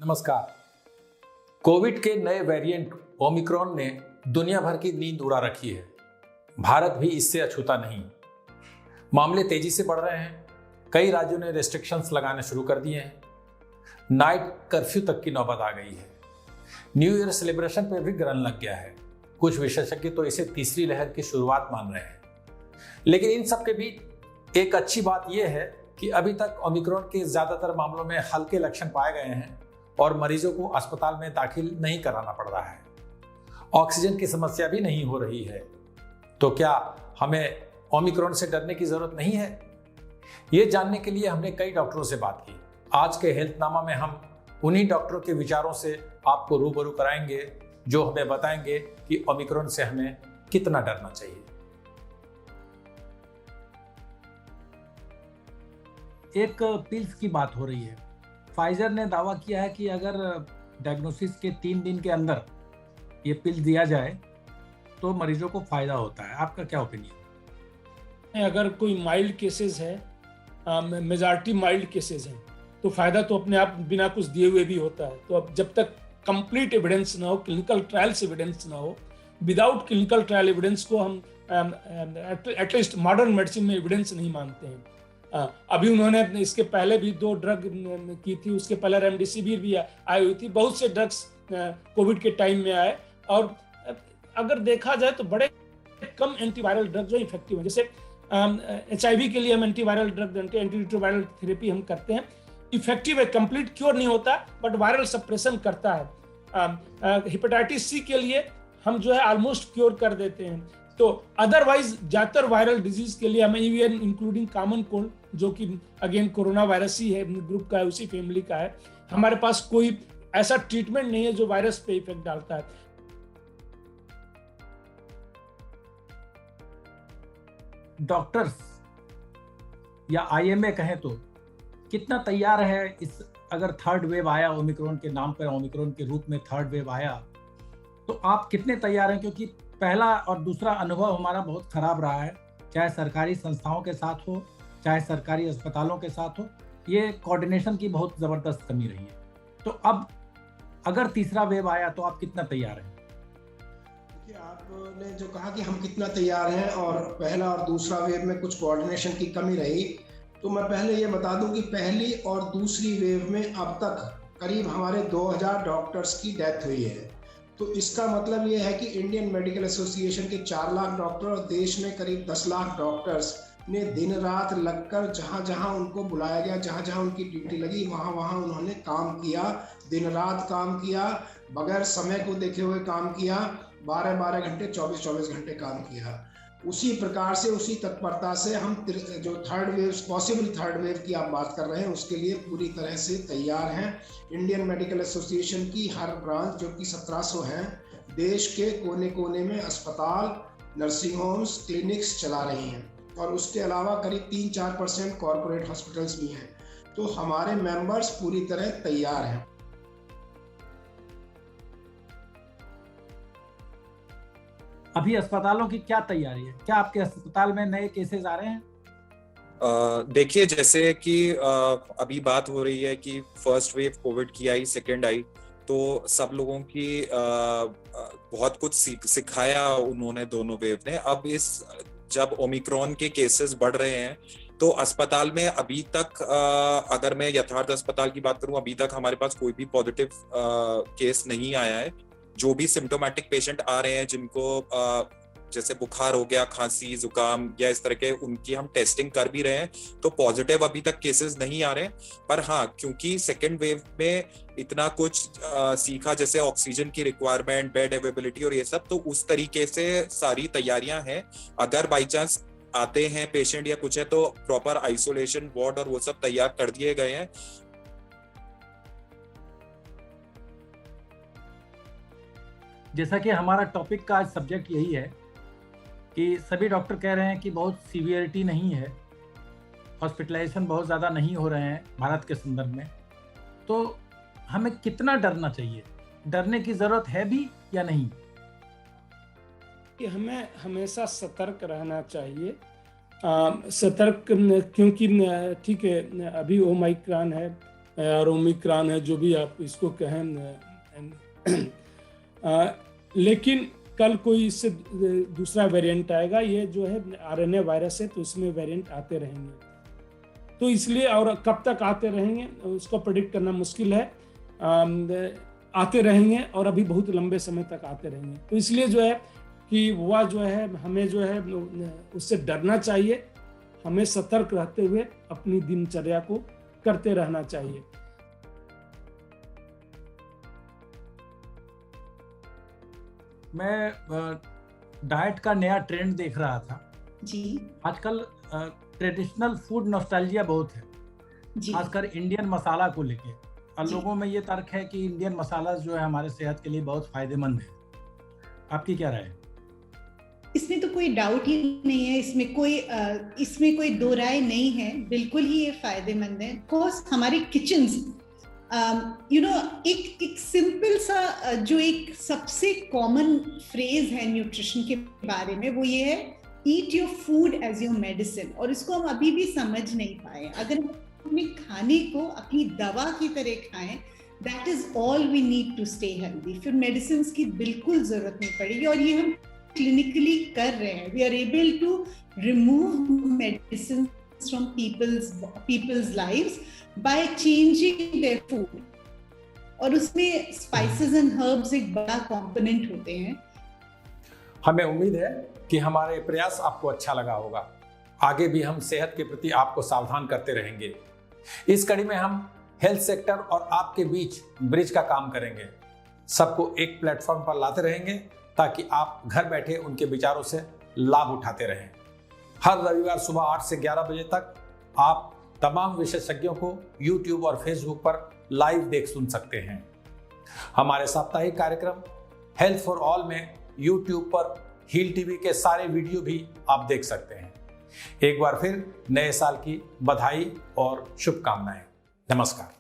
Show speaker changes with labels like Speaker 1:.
Speaker 1: नमस्कार। कोविड के नए वेरिएंट ओमिक्रॉन ने दुनिया भर की नींद उड़ा रखी है। भारत भी इससे अछूता नहीं। मामले तेजी से बढ़ रहे हैं। कई राज्यों ने रेस्ट्रिक्शंस लगाने शुरू कर दिए हैं। नाइट कर्फ्यू तक की नौबत आ गई है। न्यू ईयर सेलिब्रेशन पर भी ग्रहण लग गया है। कुछ विशेषज्ञ तो इसे तीसरी लहर की शुरुआत मान रहे हैं। लेकिन इन सब के बीच एक अच्छी बात यह है कि अभी तक ओमिक्रॉन के ज्यादातर मामलों में हल्के लक्षण पाए गए हैं और मरीजों को अस्पताल में दाखिल नहीं कराना पड़ रहा है। ऑक्सीजन की समस्या भी नहीं हो रही है। तो क्या हमें ओमिक्रॉन से डरने की जरूरत नहीं है? ये जानने के लिए हमने कई डॉक्टरों से बात की। आज के हेल्थनामा में हम उन्हीं डॉक्टरों के विचारों से आपको रूबरू कराएंगे जो हमें बताएंगे कि ओमिक्रॉन से हमें कितना डरना चाहिए।
Speaker 2: एक पिल्स की बात हो रही है। फाइजर ने दावा किया है कि अगर डायग्नोसिस के 3 दिन के अंदर ये पिल दिया जाए तो मरीजों को फायदा होता है। आपका क्या ओपिनियन?
Speaker 3: अगर कोई माइल्ड केसेस है, मेजॉरिटी माइल्ड केसेस हैं, तो फायदा तो अपने आप बिना कुछ दिए हुए भी होता है। तो अब जब तक कंप्लीट एविडेंस ना हो, क्लिनिकल ट्रायल्स एविडेंस ना हो, विदाउट क्लिनिकल ट्रायल एविडेंस को हम एटलीस्ट मॉडर्न मेडिसिन में एविडेंस नहीं मानते हैं। अभी उन्होंने इसके पहले भी 2 ड्रग की थी, उसके पहले रेमडेसिविर भी आई हुई थी। बहुत से ड्रग्स कोविड के टाइम में आए और अगर देखा जाए तो बड़े कम एंटीवायरल ड्रग जो इफेक्टिव है। जैसे HIV के लिए हम एंटीवायरल ड्रग, एंटीरिट्रोवायरल थेरेपी हम करते हैं, इफेक्टिव है, कंप्लीट क्योर नहीं होता बट वायरल सप्रेशन करता है। हेपेटाइटिस C के लिए हम जो है ऑलमोस्ट क्योर कर देते हैं। तो अदरवाइज ज्यादातर वायरल डिजीज के लिए हमें इवन इंक्लूडिंग कॉमन कोल्ड, जो कि अगेन कोरोना वायरस ही है, ग्रुप का है, उसी फैमिली का है, हमारे पास कोई ऐसा ट्रीटमेंट नहीं है जो वायरस पे इफेक्ट डालता है।
Speaker 2: डॉक्टर्स या IMA कहें तो कितना तैयार है इस, अगर थर्ड वेव आया ओमिक्रॉन के नाम पर, ओमिक्रॉन के रूप में थर्ड वेव आया, तो आप कितने तैयार हैं? क्योंकि पहला और दूसरा अनुभव हमारा बहुत खराब रहा है, चाहे सरकारी संस्थाओं के साथ हो, चाहे सरकारी अस्पतालों के साथ हो। ये कोऑर्डिनेशन की बहुत जबरदस्त कमी रही है। तो अब अगर तीसरा वेव आया तो आप कितना तैयार हैं?
Speaker 4: देखिए, आपने जो कहा कि हम कितना तैयार हैं और पहला और दूसरा वेव में कुछ कोऑर्डिनेशन की कमी रही, तो मैं पहले ये बता दूं कि पहली और दूसरी वेव में अब तक करीब हमारे 2000 डॉक्टर्स की डेथ हुई है। तो इसका मतलब ये है कि इंडियन मेडिकल एसोसिएशन के 4 लाख डॉक्टर और देश में करीब 10 लाख डॉक्टर्स ने दिन रात लगकर जहां जहां उनको बुलाया गया, जहां जहां उनकी ड्यूटी लगी, वहां वहां उन्होंने काम किया, दिन रात काम किया, बगैर समय को देखे हुए काम किया, 12-12 घंटे, 24-24 घंटे काम किया। उसी प्रकार से, उसी तत्परता से हम जो third wave, possible third wave की आप बात कर रहे हैं, उसके लिए पूरी तरह से तैयार हैं। इंडियन मेडिकल एसोसिएशन की हर ब्रांच, जो कि 1700 हैं, देश के कोने कोने में अस्पताल, नर्सिंग होम्स, क्लिनिक्स चला रही हैं और उसके अलावा करीब 3-4% कॉरपोरेट हॉस्पिटल्स भी हैं। तो हमारे मेंबर्स पूरी तरह तैयार हैं।
Speaker 2: अभी अस्पतालों की क्या तैयारी है? क्या आपके अस्पताल में नए केसेस आ रहे हैं?
Speaker 5: देखिए, जैसे कि अभी बात हो रही है कि फर्स्ट वेव कोविड की आई, सेकेंड आई, तो सब लोगों की बहुत कुछ सिखाया उन्होंने दोनों वेव ने। अब जब ओमिक्रॉन के केसेस बढ़ रहे हैं तो अस्पताल में अभी तक, अगर मैं यथार्थ अस्पताल की बात करूं, अभी तक हमारे पास कोई भी पॉजिटिव केस नहीं आया है। जो भी सिम्टोमेटिक पेशेंट आ रहे हैं, जिनको जैसे बुखार हो गया, खांसी, जुकाम या इस तरह के, उनकी हम टेस्टिंग कर भी रहे हैं, तो पॉजिटिव अभी तक केसेस नहीं आ रहे हैं। पर हाँ, क्योंकि सेकेंड वेव में इतना कुछ सीखा, जैसे ऑक्सीजन की रिक्वायरमेंट, बेड अवेलेबिलिटी और ये सब, तो उस तरीके से सारी तैयारियां हैं। अगर बाई चांस आते हैं पेशेंट या कुछ है तो प्रॉपर आइसोलेशन वार्ड और वो सब तैयार कर दिए गए हैं।
Speaker 2: जैसा कि हमारा टॉपिक का आज सब्जेक्ट यही है कि सभी डॉक्टर कह रहे हैं कि बहुत सीवियरिटी नहीं है, हॉस्पिटलाइजेशन बहुत ज़्यादा नहीं हो रहे हैं भारत के संदर्भ में। तो हमें कितना डरना चाहिए? डरने की ज़रूरत है भी या नहीं?
Speaker 3: कि हमें हमेशा सतर्क रहना चाहिए। सतर्क क्योंकि ठीक है, अभी ओमाइक्रॉन है, और ओमिक्रॉन है, जो भी आप इसको कहें। लेकिन कल कोई इससे दूसरा वेरिएंट आएगा, ये जो है RNA वायरस है, तो इसमें वेरिएंट आते रहेंगे। तो इसलिए, और कब तक आते रहेंगे उसको प्रेडिक्ट करना मुश्किल है। आते रहेंगे और अभी बहुत लंबे समय तक आते रहेंगे। तो इसलिए जो है कि वह जो है हमें जो है उससे डरना चाहिए, हमें सतर्क रहते हुए अपनी दिनचर्या को करते रहना चाहिए।
Speaker 2: मैं डाइट का नया ट्रेंड देख रहा था
Speaker 6: जी
Speaker 2: आजकल। ट्रेडिशनल फूड नॉस्टैल्जिया बहुत है,
Speaker 6: जी
Speaker 2: खासकर इंडियन मसाला को लेके। और लोगों में ये तर्क है कि इंडियन मसाला जो है हमारे सेहत के लिए बहुत फायदेमंद है। आपकी क्या राय है?
Speaker 6: इसमें तो कोई डाउट ही नहीं है, इसमें कोई दो राय नहीं है, बिल्कुल ही ये फायदेमंद है। कोर्स हमारे किचन्स एक सिंपल सा जो एक सबसे कॉमन फ्रेज है न्यूट्रिशन के बारे में, वो ये है, eat your food as your medicine. और इसको हम अभी भी समझ नहीं पाए। अगर हम अपने खाने को अपनी दवा की तरह खाएं, that is all we need to stay healthy. फिर मेडिसिन की बिल्कुल जरूरत नहीं पड़ेगी, और ये हम क्लिनिकली कर रहे हैं। We are able to remove medicine from people's lives by changing their food. और उसमें स्पाइसेस एंड हर्ब्स एक बड़ा कंपोनेंट होते हैं।
Speaker 1: हमें उम्मीद है कि हमारे प्रयास आपको अच्छा लगा होगा। आगे भी हम सेहत के प्रति आपको सावधान करते रहेंगे। इस कड़ी में हम हेल्थ सेक्टर और आपके बीच ब्रिज का काम करेंगे। सबको एक प्लेटफॉर्म पर लाते रहेंगे ताकि आप घर बैठे उनके विचारों से लाभ उठाते रहें। हर रविवार सुबह 8 से 11 बजे तक आप तमाम विशेषज्ञों को YouTube और Facebook पर लाइव देख सुन सकते हैं। हमारे साप्ताहिक कार्यक्रम हेल्थ फॉर ऑल में YouTube पर हील टीवी के सारे वीडियो भी आप देख सकते हैं। एक बार फिर नए साल की बधाई और शुभकामनाएं। नमस्कार।